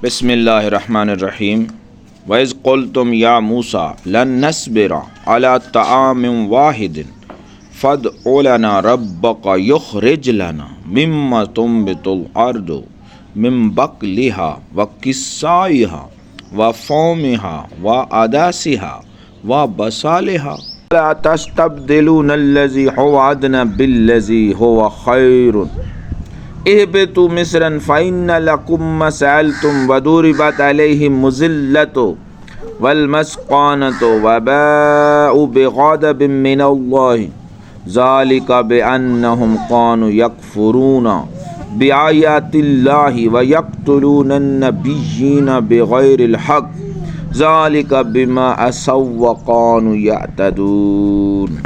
بسم اللہ الرحمن الرحیم وَإِذْ قُلْتُمْ يَا مُوسَىٰ لَن نَّصْبِرَ عَلَىٰ طَعَامٍ وَاحِدٍ فَادْعُ لَنَا رَبَّكَ يُخْرِجْ لَنَا مِمَّا تُنبِتُ الْأَرْضُ مِن بَقْلِهَا وَقِثَّائِهَا وَفُومِهَا وَعَدَسِهَا وَبَصَلِهَا لَا تَسْتَبْدِلُونَ الَّذِي هُوَ أَدْنَىٰ بِالَّذِي هُوَ خَيْرٌ اهبطوا مصرا فإن لكم ما سألتم وضربت عليهم الذلة والمسكنة وباءوا بغضب من الله ذلك بأنهم كانوا يكفرون بآيات الله ويقتلون النبيين بغير الحق ذلك بما عصوا وكانوا يعتدون۔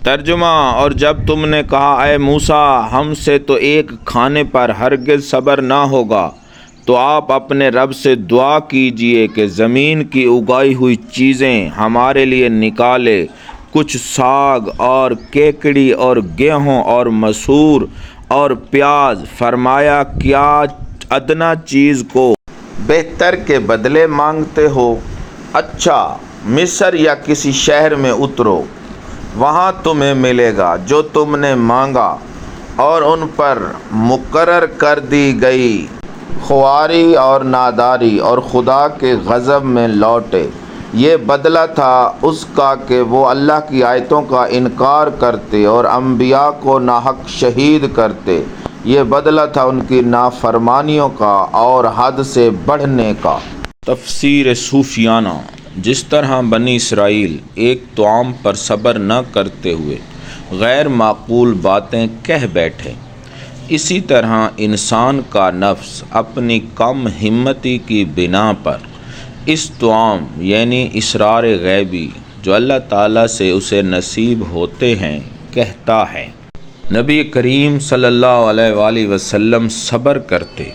ترجمہ: اور جب تم نے کہا اے موسیٰ ہم سے تو ایک کھانے پر ہرگز صبر نہ ہوگا، تو آپ اپنے رب سے دعا کیجئے کہ زمین کی اگائی ہوئی چیزیں ہمارے لیے نکالے، کچھ ساگ اور کیکڑی اور گیہوں اور مسور اور پیاز۔ فرمایا کیا ادنا چیز کو بہتر کے بدلے مانگتے ہو؟ اچھا، مصر یا کسی شہر میں اترو، وہاں تمہیں ملے گا جو تم نے مانگا، اور ان پر مقرر کر دی گئی خواری اور ناداری اور خدا کے غضب میں لوٹے۔ یہ بدلہ تھا اس کا کہ وہ اللہ کی آیتوں کا انکار کرتے اور انبیاء کو ناحق شہید کرتے۔ یہ بدلہ تھا ان کی نافرمانیوں کا اور حد سے بڑھنے کا۔ تفسیر صوفیانہ: جس طرح بنی اسرائیل ایک طعام پر صبر نہ کرتے ہوئے غیر معقول باتیں کہہ بیٹھے، اسی طرح انسان کا نفس اپنی کم ہمتی کی بنا پر اس طعام یعنی اسرار غیبی جو اللہ تعالیٰ سے اسے نصیب ہوتے ہیں کہتا ہے۔ نبی کریم صلی اللہ علیہ وآلہ وسلم صبر کرتے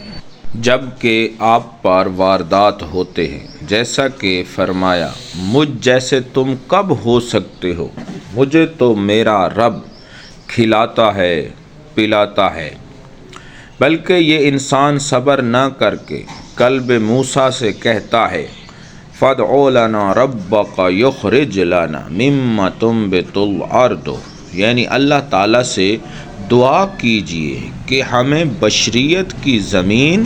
جب کہ آپ پر واردات ہوتے ہیں، جیسا کہ فرمایا مجھ جیسے تم کب ہو سکتے ہو، مجھے تو میرا رب کھلاتا ہے پلاتا ہے۔ بلکہ یہ انسان صبر نہ کر کے قلب موسیٰ سے کہتا ہے فَادْعُ لَنَا رَبَّكَ يُخْرِجْ لَنَا مِمَّا تُنبِتُ الْأَرْضُ، یعنی اللہ تعالیٰ سے دعا کیجئے کہ ہمیں بشریت کی زمین،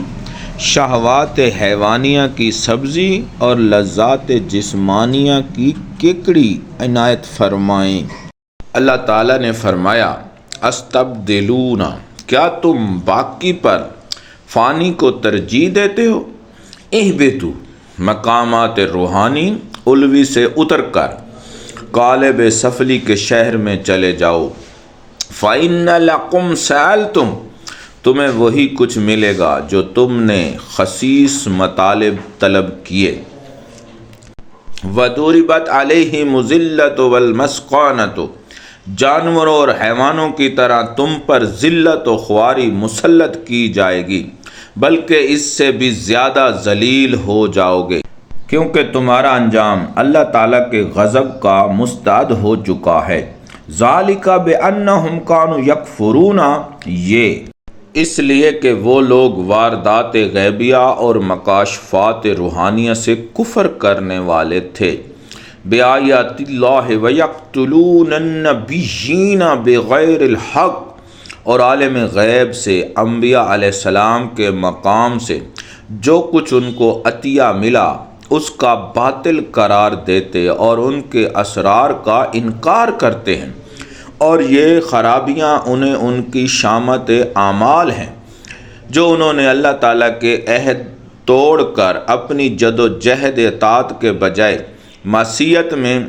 شہوات حیوانیہ کی سبزی اور لذات جسمانیہ کی کیکڑی عنایت فرمائیں۔ اللہ تعالیٰ نے فرمایا استبدلون، کیا تم باقی پر فانی کو ترجیح دیتے ہو؟ اہبطوا، مقامات روحانی علوی سے اتر کر قالب سفلی کے شہر میں چلے جاؤ۔ فَإِنَّ لَكُمْ سَأَلْتُمْ، تمہیں وہی کچھ ملے گا جو تم نے خسیس مطالب طلب کیے۔ وَضُرِبَتْ عَلَيْهِمُ الذِّلَّةُ وَالْمَسْكَنَةُ، جانوروں اور حیوانوں کی طرح تم پر ذلت و خواری مسلط کی جائے گی، بلکہ اس سے بھی زیادہ ذلیل ہو جاؤ گے، کیونکہ تمہارا انجام اللہ تعالیٰ کے غضب کا مستعد ہو چکا ہے۔ ذَلِكَ بِأَنَّهُمْ كَانُوا يَكْفُرُونَ، یہ اس لیے کہ وہ لوگ واردات غیبیہ اور مکاشفات روحانیہ سے کفر کرنے والے تھے۔ بِآیاتِ اللہِ وَيَقْتُلُونَ النَّبِيِّينَ بِغَيْرِ الْحَقِّ، اور عالم غیب سے انبیاء علیہ السلام کے مقام سے جو کچھ ان کو عطیہ ملا اس کا باطل قرار دیتے اور ان کے اسرار کا انکار کرتے ہیں، اور یہ خرابیاں انہیں ان کی شامت اعمال ہیں جو انہوں نے اللہ تعالیٰ کے عہد توڑ کر اپنی جد و جہد اطاعت کے بجائے معصیت میں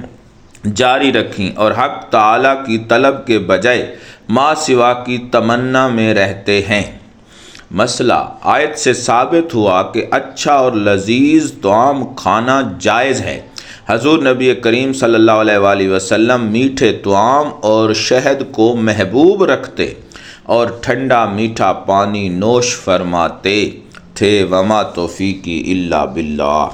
جاری رکھیں، اور حق تعالیٰ کی طلب کے بجائے ما سوا کی تمنا میں رہتے ہیں۔ مسئلہ آیت سے ثابت ہوا کہ اچھا اور لذیذ طعام کھانا جائز ہے۔ حضور نبی کریم صلی اللہ علیہ وآلہ وسلم میٹھے طعام اور شہد کو محبوب رکھتے اور ٹھنڈا میٹھا پانی نوش فرماتے تھے۔ وما توفیقی الا باللہ۔